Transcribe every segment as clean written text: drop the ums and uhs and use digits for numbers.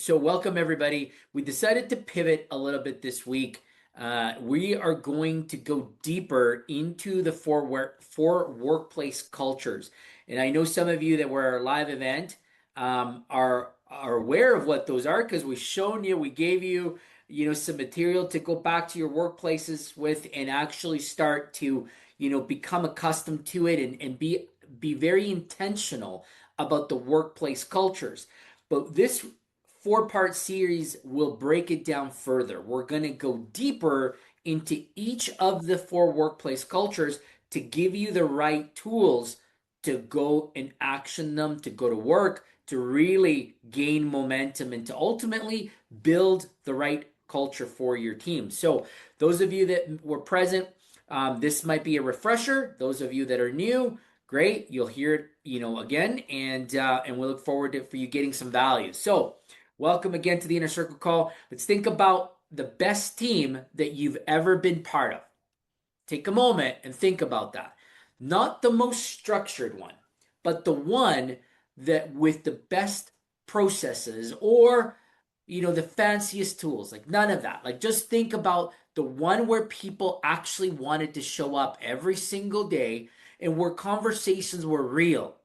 So welcome everybody. We decided to pivot a little bit this week. We are going to go deeper into the four workplace cultures. And I know some of you that were at our live event are aware of what those are because we've shown you, we gave you, some material to go back to your workplaces with and actually start to, become accustomed to it and be very intentional about the workplace cultures. But this four-part series will break it down further. We're going to go deeper into each of the four workplace cultures to give you the right tools to go and action them, to go to work, to really gain momentum, and to ultimately build the right culture for your team. So, those of you that were present, this might be a refresher. Those of you that are new, great, you'll hear it, again, and we look forward to for you getting some value. So, welcome again to the Inner Circle Call. Let's think about the best team that you've ever been part of. Take a moment and think about that. Not the most structured one, but the one that with the best processes or the fanciest tools. Like none of that. Like just think about the one where people actually wanted to show up every single day and where conversations were real,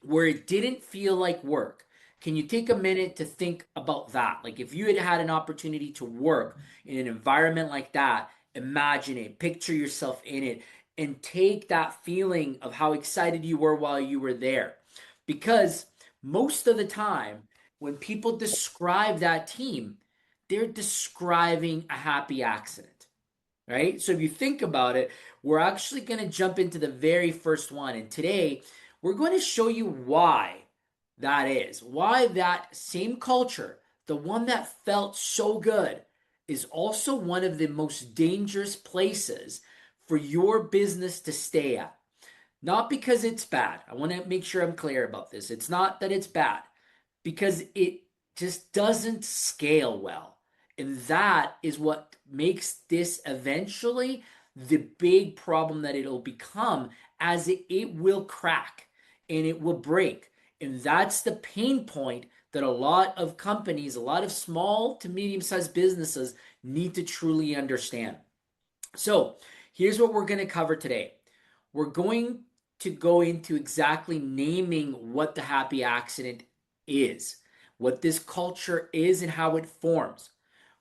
where it didn't feel like work. Can you take a minute to think about that? Like if you had had an opportunity to work in an environment like that, imagine it, picture yourself in it, and take that feeling of how excited you were while you were there. Because most of the time, when people describe that team, they're describing a happy accident, right? So if you think about it, we're actually going to jump into the very first one. And today, we're going to show you why that is. Why that same culture, the one that felt so good, is also one of the most dangerous places for your business to stay at. Not because it's bad. I want to make sure I'm clear about this. It's not that it's bad, because it just doesn't scale well. And that is what makes this eventually the big problem that it'll become, as it will crack and it will break. And that's the pain point that a lot of companies, a lot of small to medium-sized businesses need to truly understand. So here's what we're going to cover today. We're going to go into exactly naming what the happy accident is, what this culture is, and how it forms.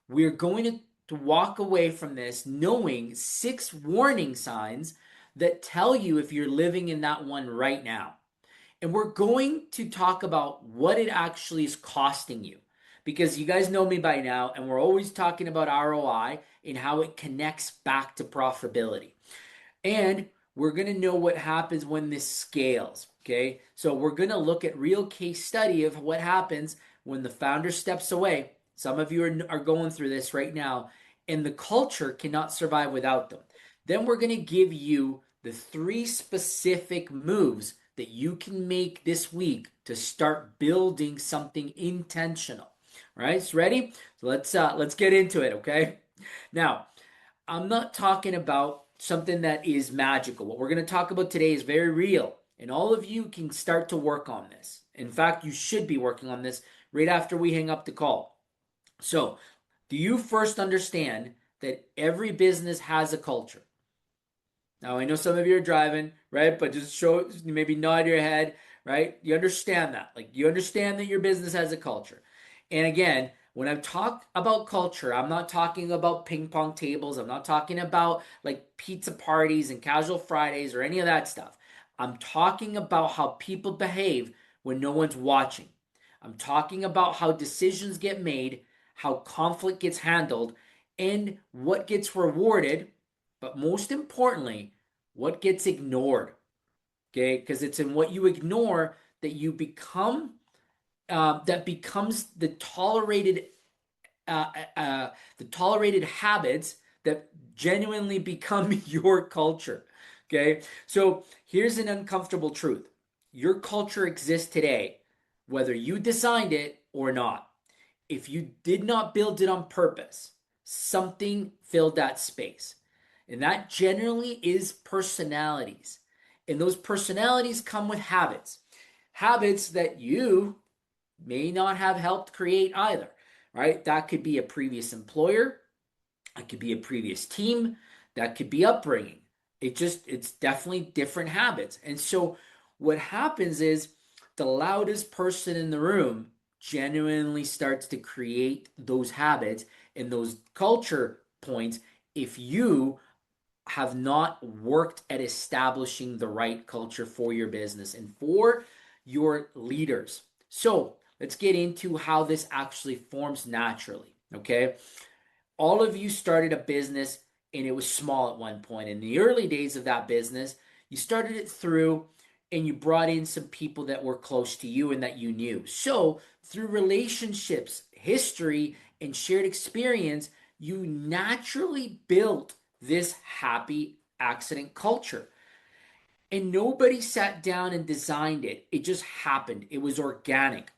We're going to walk away from this knowing 6 warning signs that tell you if you're living in that one right now. And we're going to talk about what it actually is costing you. Because you guys know me by now, and we're always talking about ROI and how it connects back to profitability. And we're going to know what happens when this scales, okay? So we're going to look at real case study of what happens when the founder steps away. Some of you are going through this right now, and the culture cannot survive without them. Then we're going to give you the 3 specific moves that you can make this week to start building something intentional. All right, so ready? So let's get into it, okay? Now, I'm not talking about something that is magical. What we're going to talk about today is very real, and all of you can start to work on this. In fact, you should be working on this right after we hang up the call. So, do you first understand that every business has a culture? Now, I know some of you are driving, right? But just maybe nod your head, right? You understand that. Like, you understand that your business has a culture. And again, when I talk about culture, I'm not talking about ping pong tables. I'm not talking about like pizza parties and casual Fridays or any of that stuff. I'm talking about how people behave when no one's watching. I'm talking about how decisions get made, how conflict gets handled, and what gets rewarded, but most importantly, what gets ignored. Okay, because it's in what you ignore that you become, that becomes uh, the tolerated habits that genuinely become your culture. Okay, so here's an uncomfortable truth: your culture exists today, whether you designed it or not. If you did not build it on purpose, something filled that space. And that generally is personalities. And those personalities come with habits. Habits that you may not have helped create either, right? That could be a previous employer, that could be a previous team, that could be upbringing. It's definitely different habits. And so what happens is the loudest person in the room genuinely starts to create those habits and those culture points if you have not worked at establishing the right culture for your business and for your leaders. So let's get into how this actually forms naturally. Okay. All of you started a business and it was small at one point. In the early days of that business, you started it through and you brought in some people that were close to you and that you knew. So, through relationships, history, and shared experience, you naturally built this happy accident culture. And nobody sat down and designed it. It just happened. It was organic.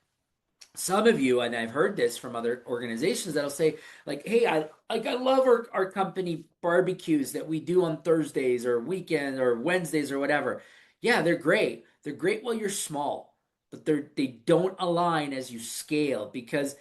Some of you, and I've heard this from other organizations, that'll say, like, hey, I love our company barbecues that we do on Thursdays or weekends or Wednesdays or whatever. Yeah, they're great. They're great while you're small, but they don't align as you scale because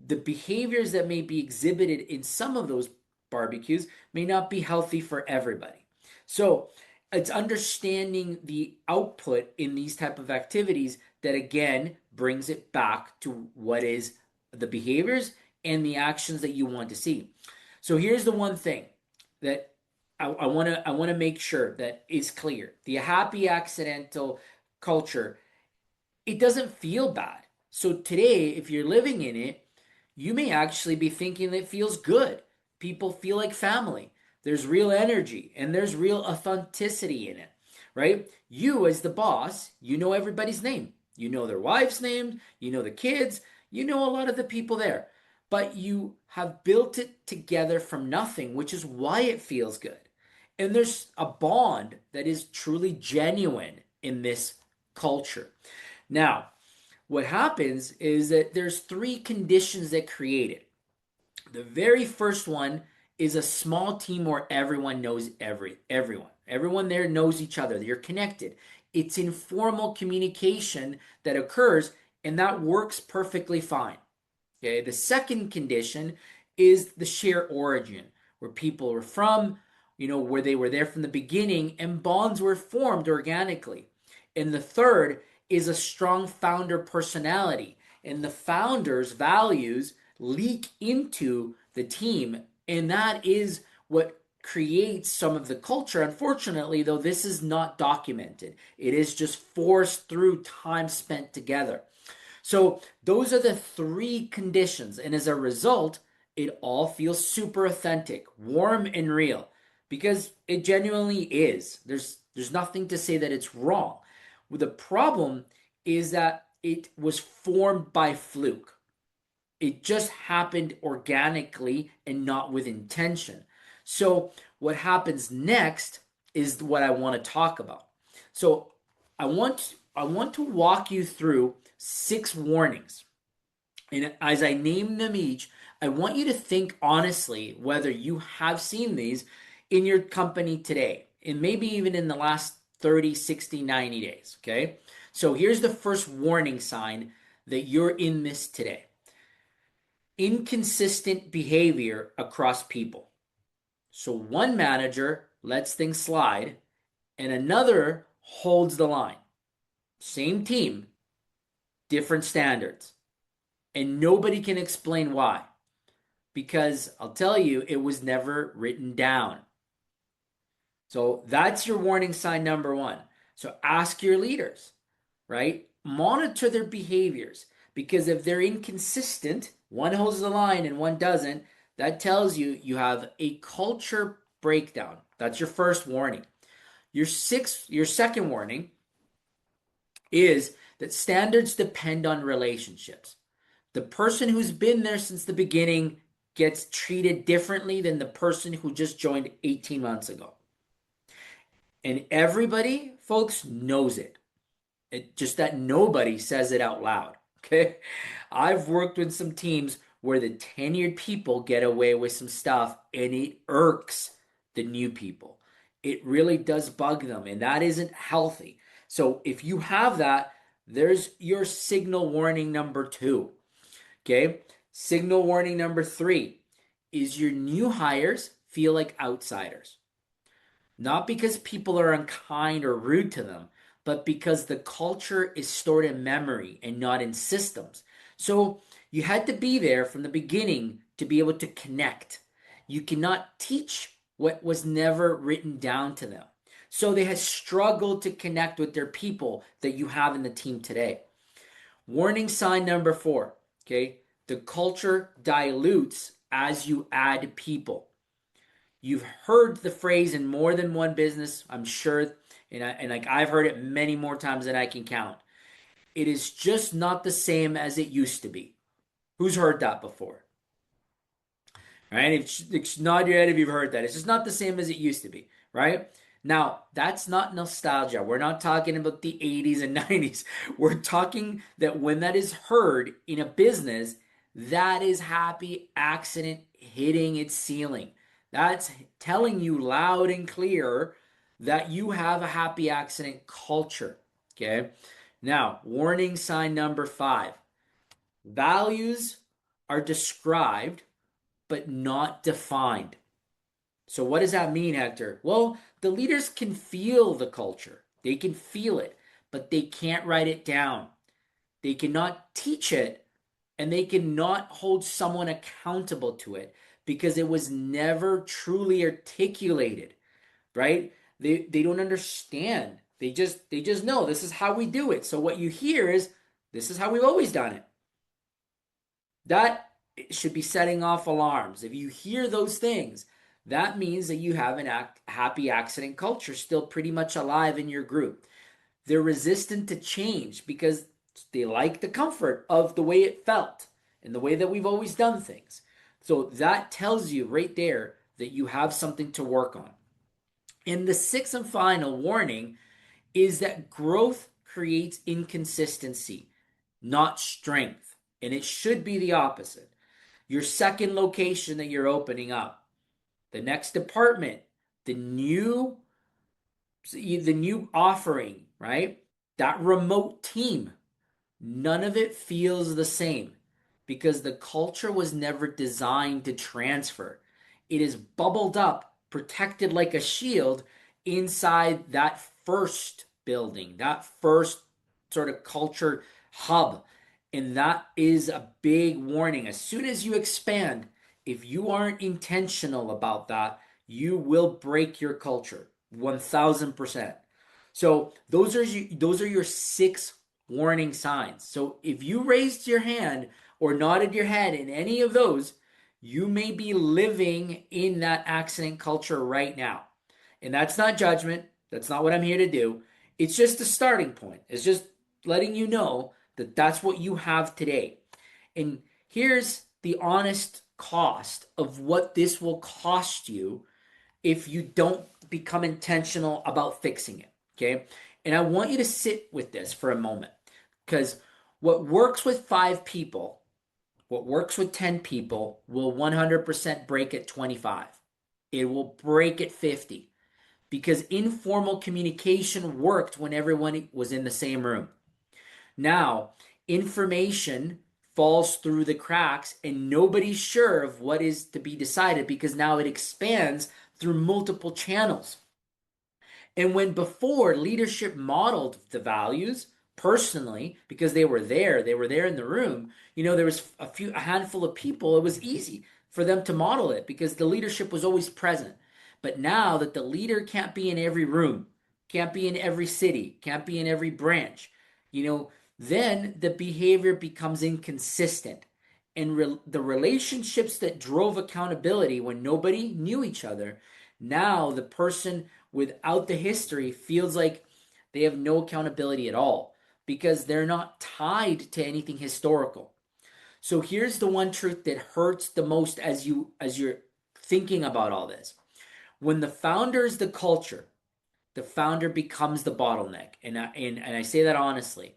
the behaviors that may be exhibited in some of those barbecues may not be healthy for everybody. So it's understanding the output in these type of activities that again brings it back to what is the behaviors and the actions that you want to see. So here's the one thing that I want to make sure that is clear. The happy accidental culture, it doesn't feel bad. So today, if you're living in it, you may actually be thinking that it feels good. People feel like family. There's real energy and there's real authenticity in it, right? You, as the boss, you know everybody's name. You know their wife's name. You know the kids. You know a lot of the people there. But you have built it together from nothing, which is why it feels good. And there's a bond that is truly genuine in this culture. Now, what happens is that there's three conditions that create it. The very first one is a small team where everyone knows everyone. Everyone there knows each other. You're connected. It's informal communication that occurs, and that works perfectly fine. Okay. The second condition is the shared origin, where people are from, where they were there from the beginning, and bonds were formed organically. And the third is a strong founder personality, and the founder's values leak into the team, and that is what creates some of the culture. Unfortunately, though, this is not documented. It is just forced through time spent together. So those are the three conditions. And as a result, it all feels super authentic, warm, and real because it genuinely is. There's nothing to say that it's wrong. Well, the problem is that it was formed by fluke. It just happened organically and not with intention. So what happens next is what I want to talk about. So I want to walk you through 6 warnings. And as I name them each, I want you to think honestly whether you have seen these in your company today and maybe even in the last 30, 60, 90 days. Okay. So here's the first warning sign that you're in this today: inconsistent behavior across people. So one manager lets things slide and another holds the line. Same team, different standards. And nobody can explain why. Because I'll tell you, it was never written down. So that's your warning sign number one. So ask your leaders, right? Monitor their behaviors. Because if they're inconsistent, one holds the line and one doesn't, that tells you you have a culture breakdown. That's your first warning. Your second warning is that standards depend on relationships. The person who's been there since the beginning gets treated differently than the person who just joined 18 months ago. And everybody, folks, knows it. It just that nobody says it out loud. Okay. I've worked with some teams where the tenured people get away with some stuff and it irks the new people. It really does bug them, and that isn't healthy. So if you have that, There's your signal warning number two. Okay. Signal warning number three is your new hires feel like outsiders. Not because people are unkind or rude to them, but because the culture is stored in memory and not in systems. So you had to be there from the beginning to be able to connect. You cannot teach what was never written down to them. So they have struggled to connect with their people that you have in the team today. Warning sign number four, okay? The culture dilutes as you add people. You've heard the phrase in more than one business, I'm sure, and like I've heard it many more times than I can count. It is just not the same as it used to be. Who's heard that before? Right? It's nod your head if you've heard that. It's just not the same as it used to be, right? Now, that's not nostalgia. We're not talking about the 80s and 90s. We're talking that when that is heard in a business, that is happy accident hitting its ceiling. That's telling you loud and clear that you have a happy accident culture. Okay. Now, warning sign number five, values are described but not defined. So, what does that mean, Hector? Well, the leaders can feel the culture, they can feel it, but they can't write it down. They cannot teach it, and they cannot hold someone accountable to it because it was never truly articulated, right? They don't understand. They just know this is how we do it. So what you hear is this is how we've always done it. That should be setting off alarms. If you hear those things, that means that you have an happy accident culture still pretty much alive in your group. They're resistant to change because they like the comfort of the way it felt and the way that we've always done things. So that tells you right there that you have something to work on. And the sixth and final warning is that growth creates inconsistency, not strength. And it should be the opposite. Your second location that you're opening up, the next department, the new offering, right? That remote team, none of it feels the same because the culture was never designed to transfer. It is bubbled up, protected like a shield inside that first building, that first sort of culture hub. And that is a big warning. As soon as you expand, if you aren't intentional about that, you will break your culture 1000%. So those are your six warning signs. So if you raised your hand or nodded your head in any of those, you may be living in that accident culture right now. And that's not judgment. That's not what I'm here to do. It's just a starting point. It's just letting you know that that's what you have today. And here's the honest cost of what this will cost you if you don't become intentional about fixing it. Okay. And I want you to sit with this for a moment because what works with 5 people, what works with 10 people will 100% break at 25. It will break at 50 because informal communication worked when everyone was in the same room. Now, information falls through the cracks and nobody's sure of what is to be decided because now it expands through multiple channels. And when before leadership modeled the values personally because they were there in the room, there was a handful of people, it was easy for them to model it because the leadership was always present. But now that the leader can't be in every room, can't be in every city, can't be in every branch, then the behavior becomes inconsistent. And the relationships that drove accountability when nobody knew each other, now the person without the history feels like they have no accountability at all because they're not tied to anything historical. So here's the one truth that hurts the most as you're thinking about all this. When the founder is the culture, the founder becomes the bottleneck. And I say that honestly.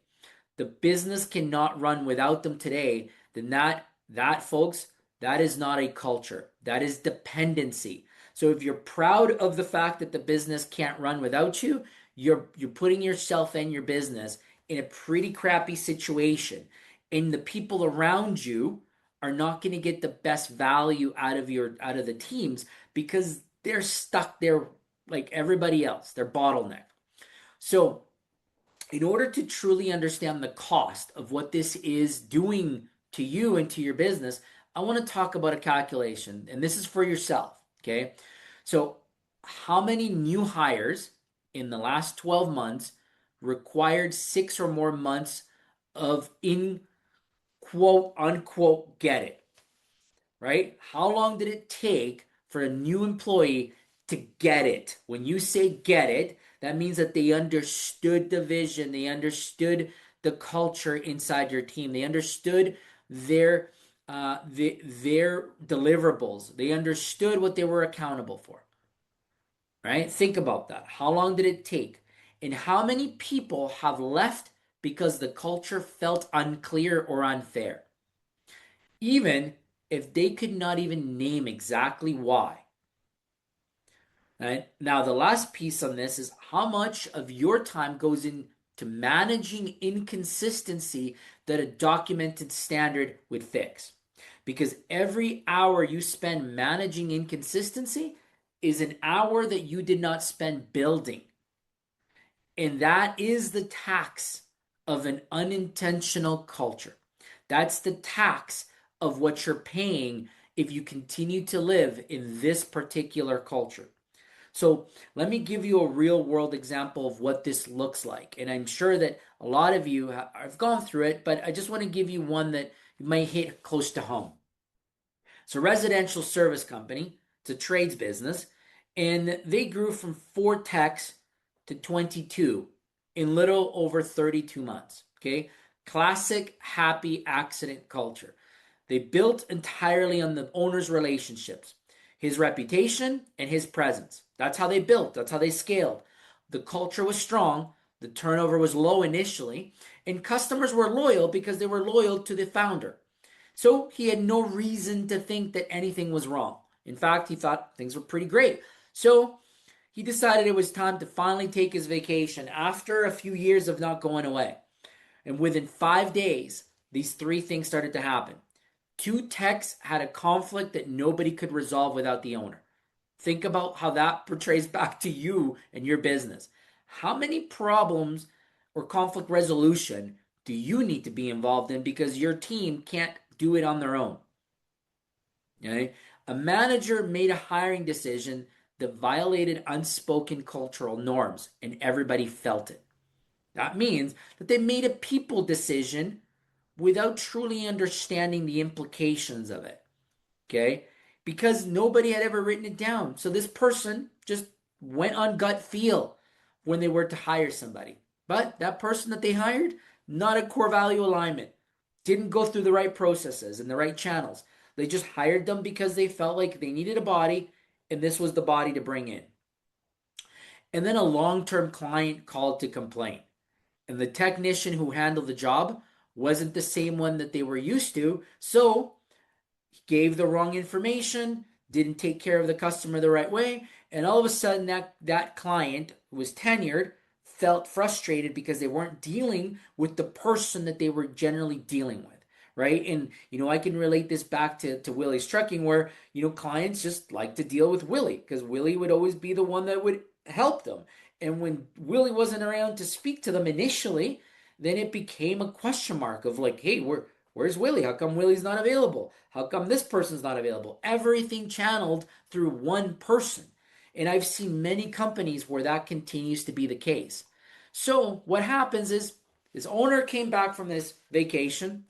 The business cannot run without them today, then that folks, that is not a culture. That is dependency. So if you're proud of the fact that the business can't run without you, you're putting yourself and your business in a pretty crappy situation, and the people around you are not going to get the best value out of the teams because they're stuck there like everybody else. They're bottleneck. So, in order to truly understand the cost of what this is doing to you and to your business, I want to talk about a calculation, and this is for yourself. Okay. So, how many new hires in the last 12 months required 6 or more months of in quote unquote get it? Right? How long did it take for a new employee to get it? When you say get it, that means that they understood the vision, they understood the culture inside your team, they understood their their deliverables, they understood what they were accountable for. Right? Think about that. How long did it take? And how many people have left because the culture felt unclear or unfair? Even if they could not even name exactly why. Right? Now, the last piece on this is how much of your time goes into managing inconsistency that a documented standard would fix. Because every hour you spend managing inconsistency is an hour that you did not spend building. And that is the tax of an unintentional culture. That's the tax of what you're paying if you continue to live in this particular culture. So let me give you a real world example of what this looks like. And I'm sure that a lot of you have gone through it, but I just want to give you one that might hit close to home. It's a residential service company, it's a trades business, and they grew from 4 techs to 22 in little over 32 months. Okay. Classic happy accident culture. They built entirely on the owner's relationships, his reputation, and his presence. That's how they built, that's how they scaled. The culture was strong, the turnover was low initially, and customers were loyal because they were loyal to the founder. So he had no reason to think that anything was wrong. In fact, he thought things were pretty great. So he decided it was time to finally take his vacation after a few years of not going away. And within 5 days, these three things started to happen. 2 techs had a conflict that nobody could resolve without the owner. Think about how that portrays back to you and your business. How many problems or conflict resolution do you need to be involved in because your team can't do it on their own? Okay? A manager made a hiring decision that violated unspoken cultural norms, and everybody felt it. That means that they made a people decision without truly understanding the implications of it. Okay? Because nobody had ever written it down. So this person just went on gut feel when they were to hire somebody. But that person that they hired, not a core value alignment, didn't go through the right processes and the right channels. They just hired them because they felt like they needed a body and this was the body to bring in. And then a long term client called to complain. And the technician who handled the job wasn't the same one that they were used to. So he gave the wrong information, didn't take care of the customer the right way, and all of a sudden that client who was tenured felt frustrated because they weren't dealing with the person that they were generally dealing with. Right. And, I can relate this back to Willy's trucking where, clients just like to deal with Willy because Willy would always be the one that would help them. And when Willy wasn't around to speak to them initially, then it became a question mark of like, hey, where's Willy? How come Willy's not available? How come this person's not available? Everything channeled through one person. And I've seen many companies where that continues to be the case. So what happens is this owner came back from this vacation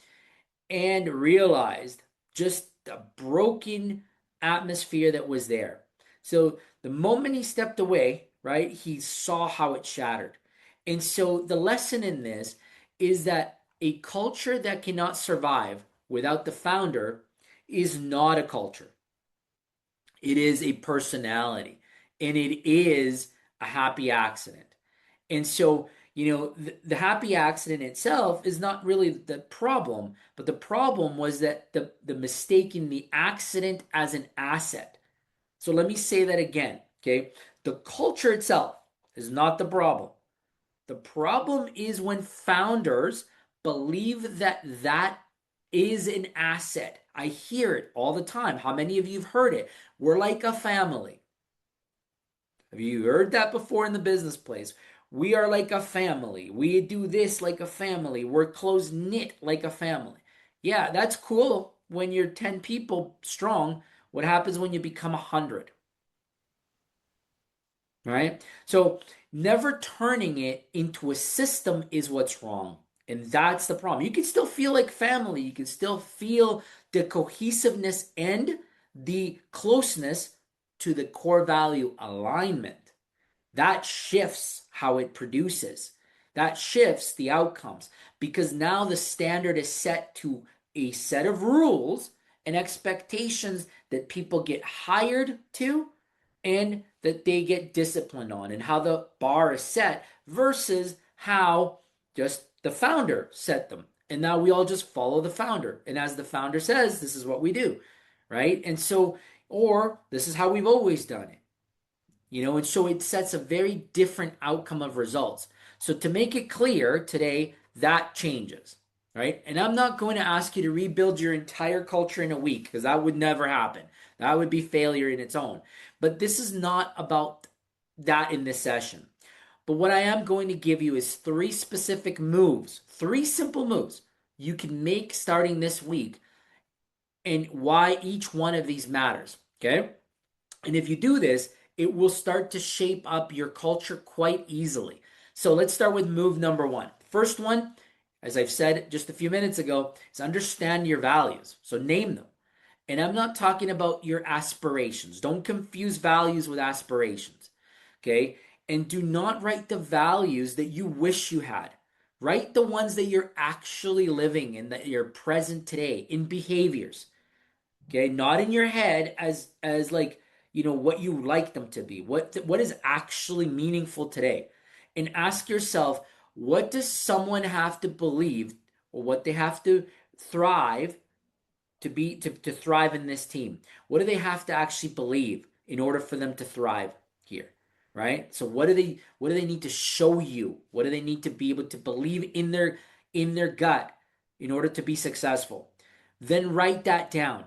and realized just the broken atmosphere that was there. So the moment he stepped away, right, he saw how it shattered. And so the lesson in this is that a culture that cannot survive without the founder is not a culture. It is a personality and it is a happy accident. And so, the happy accident itself is not really the problem, but the problem was that the mistaking the accident as an asset. So let me say that again, okay? The culture itself is not the problem. The problem is when founders believe that that is an asset. I hear it all the time. How many of you have heard it? We're like a family. Have you heard that before in the business place? We are like a family. We do this like a family. We're close knit like a family. Yeah, that's cool when you're 10 people strong. What happens when you become 100? Right? So never turning it into a system is what's wrong. And that's the problem. You can still feel like family. You can still feel the cohesiveness and the closeness to the core value alignment. That shifts how it produces. That shifts the outcomes because now the standard is set to a set of rules and expectations that people get hired to and that they get disciplined on, and how the bar is set versus how just the founder set them. And now we all just follow the founder. And as the founder says, this is what we do, right? And so, or this is how we've always done it. And so it sets a very different outcome of results. So to make it clear today, that changes, right? And I'm not going to ask you to rebuild your entire culture in a week because that would never happen. That would be failure in its own. But this is not about that in this session. But what I am going to give you is three specific moves, three simple moves you can make starting this week and why each one of these matters, okay? And if you do this, it will start to shape up your culture quite easily. So let's start with move number one. First one, as I've said just a few minutes ago, is understand your values. So name them. And I'm not talking about your aspirations. Don't confuse values with aspirations. Okay? And do not write the values that you wish you had. Write the ones that you're actually living and that you're present today in behaviors. Okay, not in your head as like, what you like them to be. What is actually meaningful today? And ask yourself, what does someone have to believe or what they have to thrive to thrive in this team? What do they have to actually believe in order for them to thrive here? Right? So what do they need to show you? What do they need to be able to believe in their gut in order to be successful? Then write that down.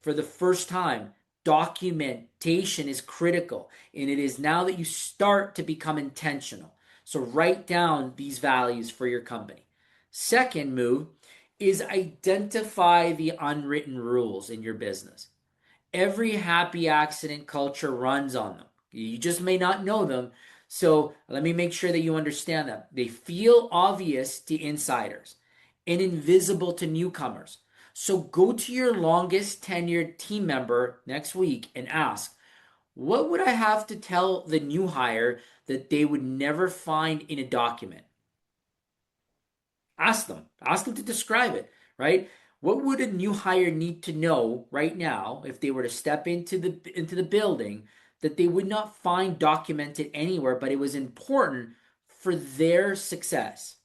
For the first time, documentation is critical, and it is now that you start to become intentional. So write down these values for your company. Second move is identify the unwritten rules in your business. Every happy accident culture runs on them. You just may not know them. So let me make sure that you understand them. They feel obvious to insiders and invisible to newcomers. So go to your longest tenured team member next week and ask, what would I have to tell the new hire that they would never find in a document? Ask them. Ask them to describe it, right? What would a new hire need to know right now if they were to step into the building that they would not find documented anywhere, but it was important for their success?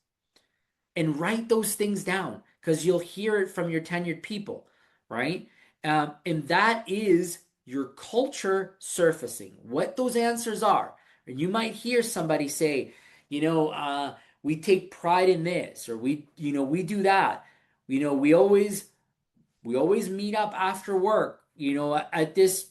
And write those things down because you'll hear it from your tenured people, right? And that is your culture surfacing, what those answers are. And you might hear somebody say, we take pride in this, or we do that. We always meet up after work, at this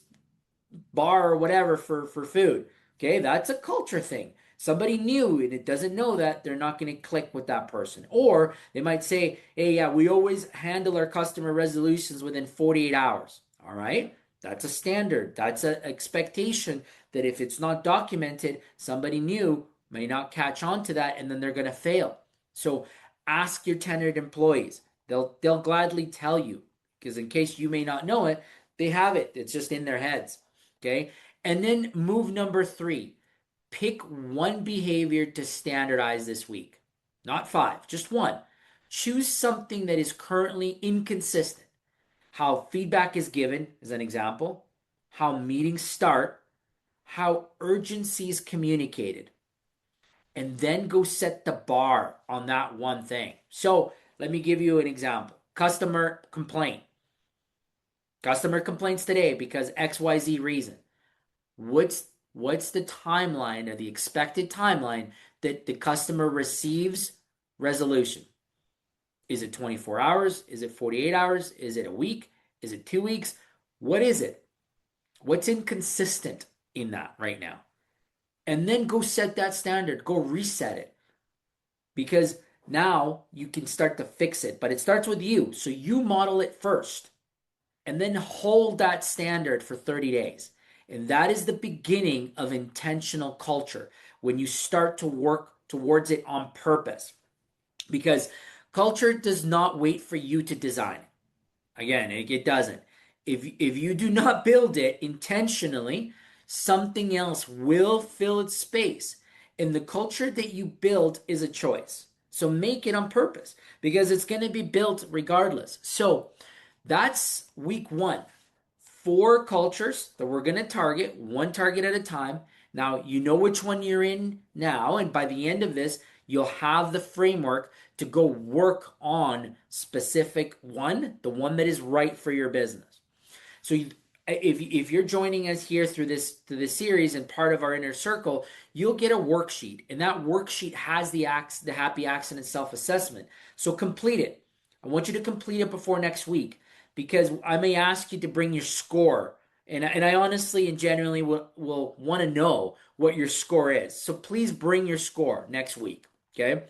bar or whatever for food. Okay, that's a culture thing. Somebody new and it doesn't know that, they're not going to click with that person. Or they might say, hey, yeah, we always handle our customer resolutions within 48 hours. All right, that's a standard. That's an expectation that if it's not documented, somebody new may not catch on to that and then they're going to fail. So ask your tenured employees. They'll gladly tell you because in case you may not know it, they have it. It's just in their heads. Okay. And then move number 3, pick one behavior to standardize this week. Not 5, just one. Choose something that is currently inconsistent. How feedback is given, as an example, how meetings start, how urgency is communicated, and then go set the bar on that one thing. So let me give you an example. Customer complaint. Customer complaints today because XYZ reason. What's What's the timeline or the expected timeline that the customer receives resolution? Is it 24 hours? Is it 48 hours? Is it a week? Is it 2 weeks? What is it? What's inconsistent in that right now? And then go set that standard, go reset it because now you can start to fix it. But it starts with you. So you model it first and then hold that standard for 30 days. And that is the beginning of intentional culture when you start to work towards it on purpose. Because culture does not wait for you to design. Again, it doesn't. If you do not build it intentionally, something else will fill its space. And the culture that you build is a choice. So make it on purpose because it's going to be built regardless. So that's week one. Four cultures that we're going to target, one target at a time. Now, you know which one you're in now, and by the end of this, you'll have the framework to go work on specific one, the one that is right for your business. So if you're joining us here through this series and part of our inner circle, you'll get a worksheet, and that worksheet has the happy accident self assessment. So complete it. I want you to complete it before next week because I may ask you to bring your score. And I honestly and genuinely will want to know what your score is. So please bring your score next week. Okay.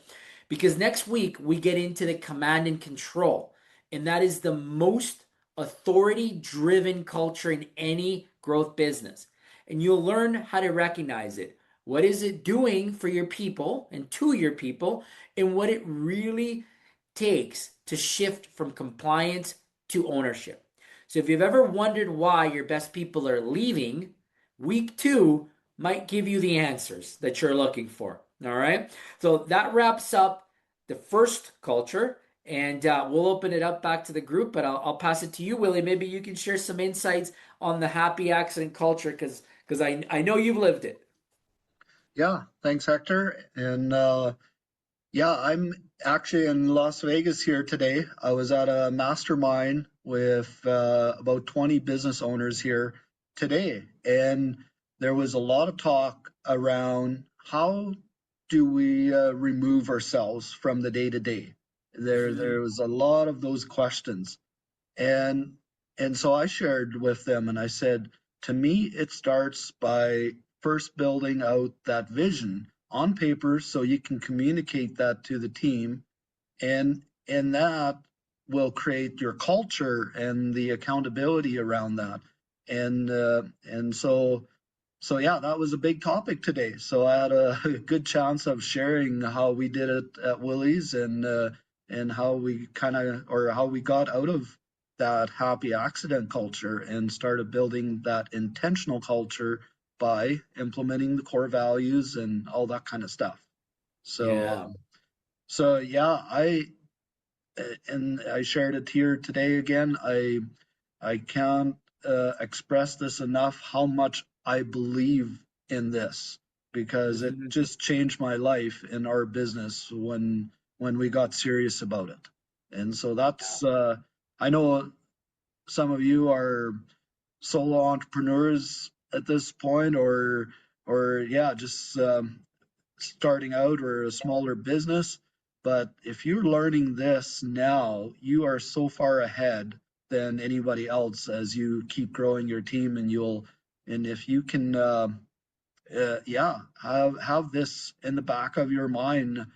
Because next week we get into the command and control. And that is the most authority driven culture in any growth business. And you'll learn how to recognize it. What is it doing for your people and to your people, and what it really takes to shift from compliance to ownership. So if you've ever wondered why your best people are leaving, week two might give you the answers that you're looking for. All right. So that wraps up the first culture. And we'll open it up back to the group, but I'll pass it to you, Willie. Maybe you can share some insights on the happy accident culture because I know you've lived it. Yeah, thanks, Hector. And yeah, I'm actually in Las Vegas here today. I was at a mastermind with about 20 business owners here today, and there was a lot of talk around how do we remove ourselves from the day to day. There was a lot of those questions, and so I shared with them and I said, to me, it starts by first building out that vision on paper so you can communicate that to the team, and that will create your culture and the accountability around that. And so yeah, that was a big topic today. So I had a good chance of sharing how we did it at Willy's, and how we kind of, or how we got out of that happy accident culture and started building that intentional culture by implementing the core values and all that kind of stuff. So Yeah. so yeah, I shared it here today again. I can't express this enough how much I believe in this, because it Mhm. just changed my life in our business when we got serious about it. And so that's I know some of you are solo entrepreneurs at this point, or yeah, just starting out or a smaller business. But if you're learning this now, you are so far ahead than anybody else as you keep growing your team, and if you can, yeah, have this in the back of your mind,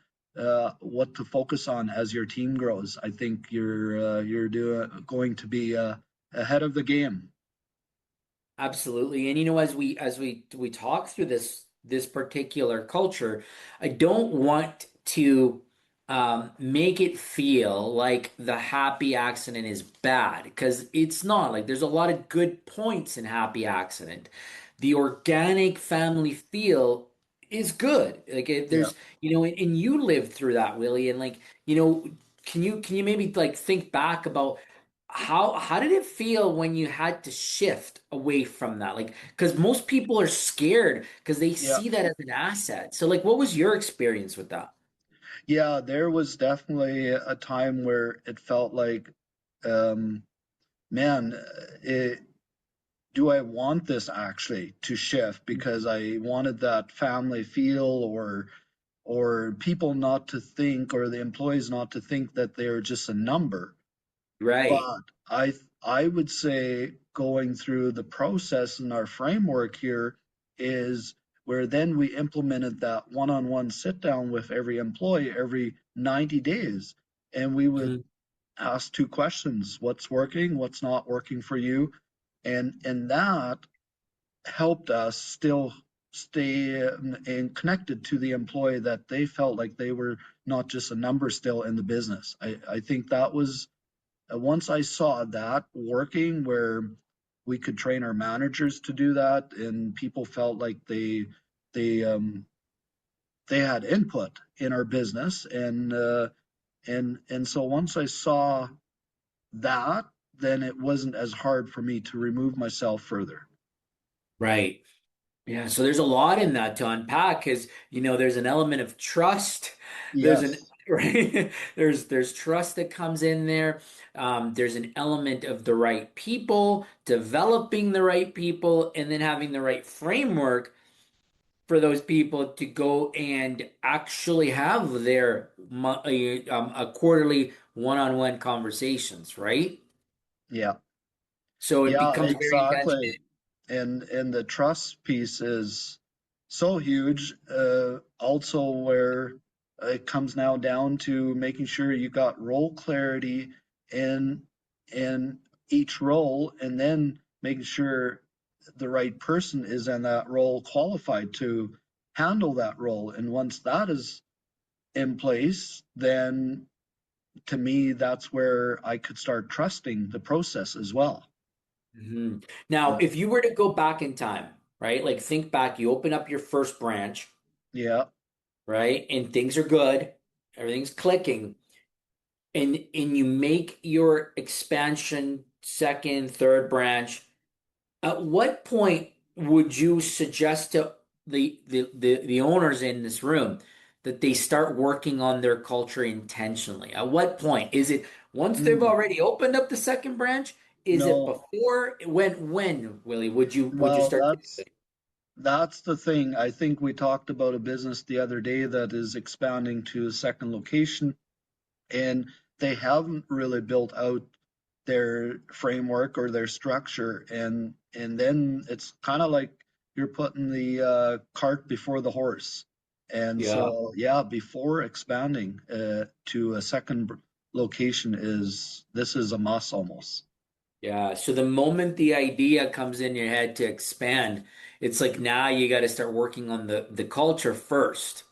what to focus on as your team grows. I think you're going to be ahead of the game. Absolutely. And as we talk through this particular culture, I don't want to make it feel like the happy accident is bad because it's not. Like there's a lot of good points in happy accident. The organic family feel is good. Like Yeah, there's, and you lived through that, Willie, and like, can you maybe like think back about how did it feel when you had to shift away from that? Like, because most people are scared because they yeah, see that as an asset. So, like, what was your experience with that? yeah. There was definitely a time where it felt like, um, man, it. do I want this actually to shift because I wanted that family feel, or people not to think, or the employees not to think that they're just a number. Right. But I would say going through the process in our framework here is where then we implemented that one-on-one sit down with every employee every 90 days. And we would Mhm. ask two questions: what's working, what's not working for you? And that helped us still stay and connected to the employee, that they felt like they were not just a number still in the business. I think that was once I saw that working, where we could train our managers to do that, and people felt like they they had input in our business, and so once I saw that, then it wasn't as hard for me to remove myself further. Right. Yeah, so there's a lot in that to unpack because there's an element of trust. There's an Yes. right there's trust that comes in there. There's an element of the right people, developing the right people, and then having the right framework for those people to go and actually have their a quarterly one-on-one conversations, right? Yeah. So it Yeah, becomes very intentional. exactly. And the trust piece is so huge. Also, where it comes now down to making sure you got role clarity in in each role, and then making sure the right person is in that role, qualified to handle that role. And once that is in place, then to me, that's where I could start trusting the process as well. Now, Yeah. if you were to go back in time, right? Like think back, you open up your first branch, Yeah. right? And things are good, everything's clicking, and you make your expansion second, third branch. At what point would you suggest to the owners in this room that they start working on their culture intentionally? At what point? Is it once they've Mm, already opened up the second branch? Is it no. before? When, Willie, would you Well, start to do it? that's the thing. I think we talked about a business the other day that is expanding to a second location, and they haven't really built out their framework or their structure, and then it's kind of like you're putting the cart before the horse. And Yeah. so, yeah, before expanding to a second location, is this is a must almost. Yeah. So the moment the idea comes in your head to expand, it's like now you got to start working on the culture first.